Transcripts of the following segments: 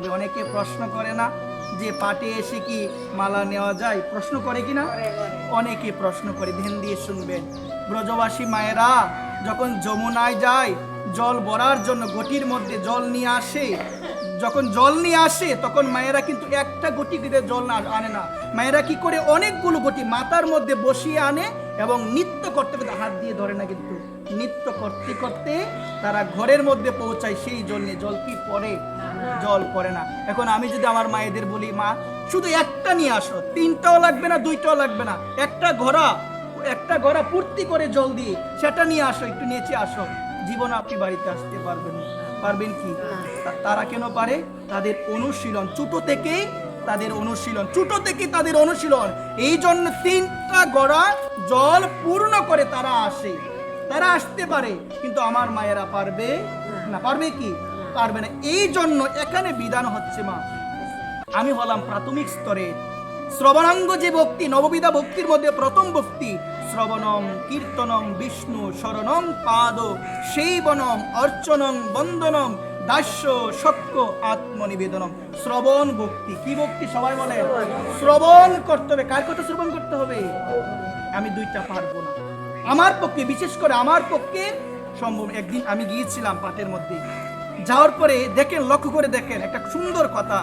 অনেকে প্রশ্ন করে না যে পাটে এসে কি মালা নেওয়া যায়, প্রশ্ন করে কি না? অনেকে প্রশ্ন করে, ধ্যান দিয়ে শুনবেন। ব্রজবাসী মায়েরা যখন যমুনায় যায় জল ভরার জন্য, গটির মধ্যে জল নিয়ে আসে, যখন জল নিয়ে আসে তখন মায়েরা কিন্তু একটা গটি দিয়ে জল না আনে না, মায়েরা কি করে অনেকগুলো গটি মাথার মধ্যে বসিয়ে আনে এবং নৃত্য করতে করতে, হাত দিয়ে ধরে না কিন্তু, নৃত্য করতে করতে তারা ঘরের মধ্যে পৌঁছায় সেই জল নিয়ে। জল কি পড়ে? জল পড়ে না। এখন আমি যদি আমার মায়েদের বলি, মা শুধু একটা নিয়ে আসো, তিনটাও লাগবে না, দুইটাও লাগবে না, একটা ঘোড়া পূর্তি করে জল দিয়ে সেটা নিয়ে আসো, একটু নেচে আসো, জীবন আপনি বাড়িতে আসতে পারবেন না। পারবেন কি? তারা কেন পারে? তাদের অনুশীলন ছোট থেকে, তাদের অনুশীলন। এই জন্য 3টা ঘোড়া জল পূর্ণ করে তারা আসে, তারা আসতে পারে। কিন্তু আমার মায়েরা পারবে না। পারবে কি? পারবে না। এই জন্য এখানে বিধান হচ্ছে, মা আমি হলাম প্রাথমিক স্তরে শ্রবণাঙ্গ যে ভক্তি, নববিধা ভক্তির মধ্যে প্রথম ভক্তি শ্রবণম কীর্তনম বিষ্ণু শরণম পাদ সেইবনম অর্চনম বন্দনম দাস্য সক্য আত্মনিবেদনম। শ্রবণ ভক্তি। কি ভক্তি? সবাই বলে শ্রবণ করতে হবে। কার কথা শ্রবণ করতে হবে? আমি দুইটা পারবো না, আমার পক্ষে, বিশেষ করে আমার পক্ষে সম্ভব। একদিন আমি গিয়েছিলাম পাটের মধ্যে, যাওয়ার পরে দেখেন, লক্ষ্য করে দেখেন একটা সুন্দর কথা।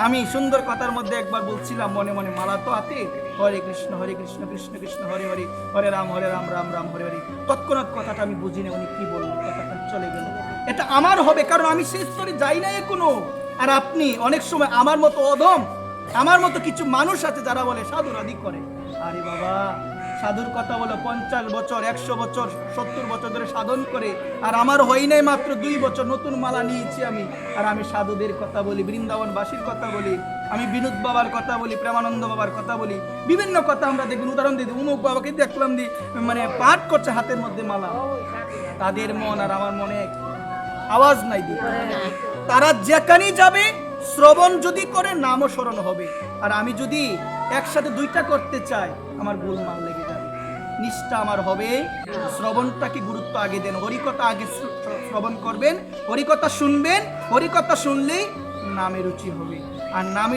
আমি সুন্দর কথার মধ্যে একবার বলছিলাম মনে মনে, মালা তো হাতে, হরে কৃষ্ণ কৃষ্ণ কৃষ্ণ হরে হরে, হরে রাম রাম রাম হরে হরে। তৎক্ষণাৎ কথাটা আমি বুঝি না উনি কি বললেন, কথাটা চলে গেল। এটা আমার হবে, কারণ আমি সেই স্তরে যাই না এখনো। আর আপনি অনেক সময় আমার মতো অধম, আমার মতো কিছু মানুষ আছে যারা বলে সাধুরাদি করে। আরে বাবা, সাধুর কথা বলো 50 বছর 100 বছর 70 বছর ধরে সাধন করে, আর আমার হয় নাই মাত্র 2 বছর, নতুন মালা নিয়েছি আমি। আর আমি সাধুদের কথা বলি, বৃন্দাবনবাসীর কথা বলি, আমি বিনোদ বাবার কথা বলি, প্রেমানন্দ বাবার কথা বলি, বিভিন্ন কথা আমরা দেখুন, উদাহরণ দিই, উমুক বাবাকে দেখলাম দি মানে পাঠ করছে হাতের মধ্যে মালা। তাদের মন আর আমার মনে আওয়াজ নাই দি। তারা যেখানেই যাবে শ্রবণ যদি করে নামও স্মরণ হবে। আর আমি যদি একসাথে দুইটা করতে চাই, আমার গোলমাল লেগে যাবে, নিষ্ঠা আমার হবে। শ্রবণটাকে গুরুত্ব আগে দেন, হরিকথা আগে শ্রবণ করবেন, হরিকথা শুনবেন, হরিকথা শুনলেই নামে রুচি হবে। আর নামে